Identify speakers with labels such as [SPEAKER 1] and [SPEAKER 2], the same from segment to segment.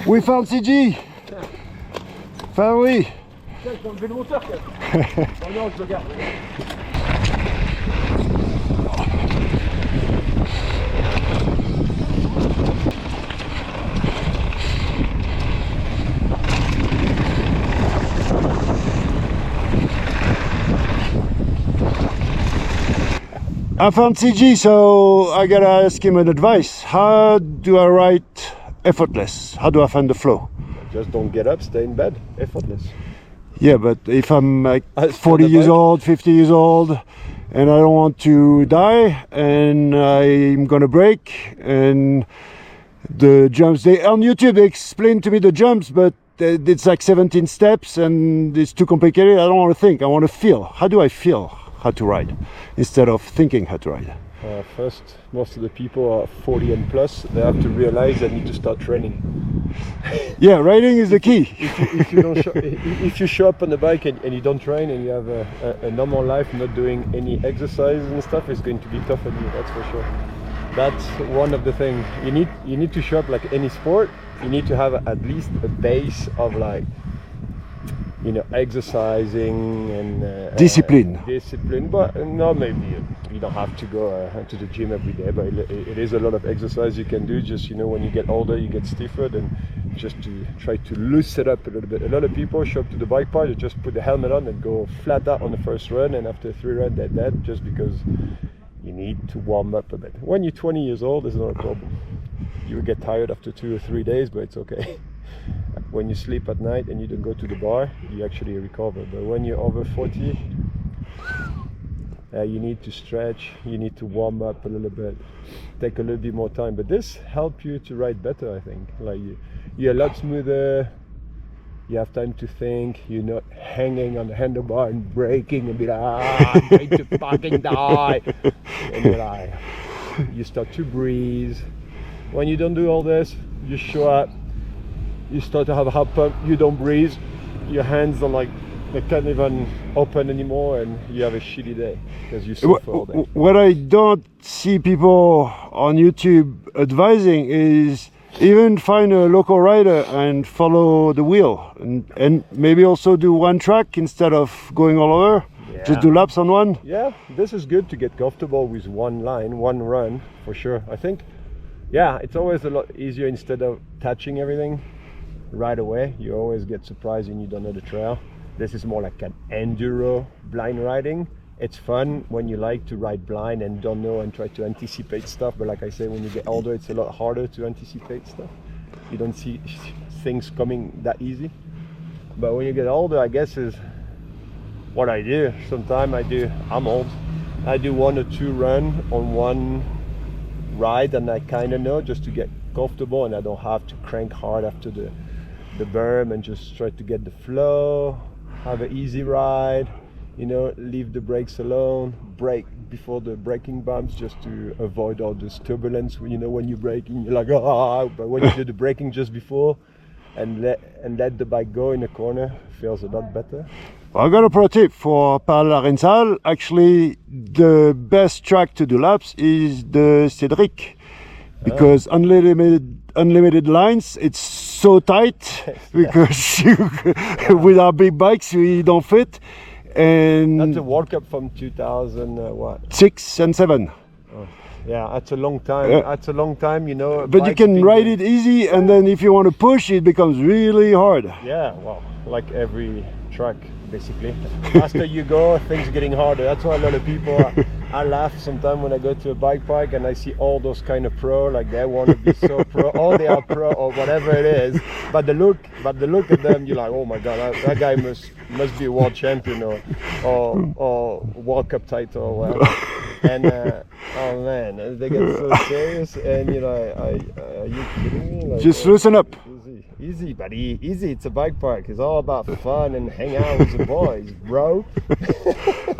[SPEAKER 1] We found CG. Finally.
[SPEAKER 2] Tiens, je vais enlever le moteur quand même. Non, je le garde.
[SPEAKER 1] I found CG, so I gotta ask him an advice. How do I write effortless? How do I find the flow?
[SPEAKER 2] Just don't get up, stay in bed. Effortless.
[SPEAKER 1] Yeah, but if I'm like 40 years old, 50 years old, and I don't want to die, and I'm gonna break, and the jumps, on YouTube they explain to me the jumps, but it's like 17 steps and it's too complicated. I don't want to think, I want to feel. How do I feel how to ride instead of thinking how to ride?
[SPEAKER 2] First, most of the people are 40 and plus, they have to realize they need to start training.
[SPEAKER 1] Yeah, riding is the key.
[SPEAKER 2] If you show up on the bike and you don't train and you have a normal life, not doing any exercise and stuff, it's going to be tough on you, that's for sure. That's one of the things. You need to show up like any sport. You need to have at least a base of like, you know, exercising and
[SPEAKER 1] discipline.
[SPEAKER 2] Discipline, but no, maybe you don't have to go to the gym every day. But it is a lot of exercise you can do. Just, you know, when you get older, you get stiffer, and just to try to loosen it up a little bit. A lot of people show up to the bike park, they just put the helmet on and go flat out on the first run, and after 3 runs, they're dead, just because you need to warm up a bit. When you're 20 years old, it's not a problem. You will get tired after 2 or 3 days, but it's okay. When you sleep at night and you don't go to the bar, you actually recover. But when you're over 40, you need to stretch, you need to warm up a little bit, take a little bit more time. But this helps you to ride better, I think. Like you're a lot smoother, you have time to think, you're not hanging on the handlebar and braking and be like, I'm going to fucking die. And you're like, you start to breathe. When you don't do all this, you show up, you start to have a heart pump, you don't breathe, your hands are like, they can't even open anymore, and you have a shitty day because you suffer all day.
[SPEAKER 1] What I don't see people on YouTube advising is even find a local rider and follow the wheel, and maybe also do one track instead of going all over. Yeah. Just do laps on one.
[SPEAKER 2] Yeah, this is good to get comfortable with one line, one run, for sure. I think, yeah, it's always a lot easier instead of touching everything right away. You always get surprised when you don't know the trail. This is more like an enduro blind riding. It's fun when you like to ride blind and don't know and try to anticipate stuff, but like I say, when you get older, it's a lot harder to anticipate stuff. You don't see things coming that easy. But when you get older, I guess is what I do. Sometimes I'm old, I do 1 or 2 runs on one ride, and I kind of know, just to get comfortable, and I don't have to crank hard after the berm, and just try to get the flow, have an easy ride, you know, leave the brakes alone, brake before the braking bumps, just to avoid all this turbulence. You know, when you're braking, you're like, ah, but when you do the braking just before and let the bike go in the corner, feels a lot better.
[SPEAKER 1] I got a pro tip for Parla-Rensal. Actually, the best track to do laps is the Cédric, because unlimited lines, it's so tight because with our big bikes we don't fit. And
[SPEAKER 2] that's a World Cup from 2000
[SPEAKER 1] 6 and 7.
[SPEAKER 2] Yeah, that's a long time. That's a long time, you know.
[SPEAKER 1] But you can ride it easy, and then if you want to push, it becomes really hard.
[SPEAKER 2] Yeah, well, like every track, basically. Faster you go, things are getting harder. That's why a lot of people, I laugh sometimes when I go to a bike park and I see all those kind of pro, like they want to be so pro, or they are pro, or whatever it is. But the look at them, you're like, oh my god, that guy must be a world champion or World Cup title or whatever. And oh man, they get so serious, and you know, are you kidding me? Like,
[SPEAKER 1] just loosen up.
[SPEAKER 2] Easy, buddy, easy. It's a bike park. It's all about fun and hang out with the boys, bro.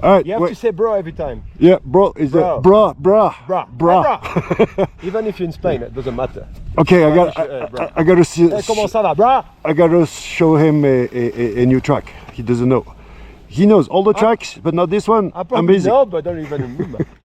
[SPEAKER 1] All right,
[SPEAKER 2] you have to say bro every time.
[SPEAKER 1] Yeah, bro is bro.
[SPEAKER 2] Bra. Even if you're in Spain, it doesn't matter.
[SPEAKER 1] Okay, I gotta see.
[SPEAKER 2] Comment ça va, bra?
[SPEAKER 1] I gotta show him a new track. He doesn't know. He knows all the tracks, but not this one.
[SPEAKER 2] I probably know, but don't even remember.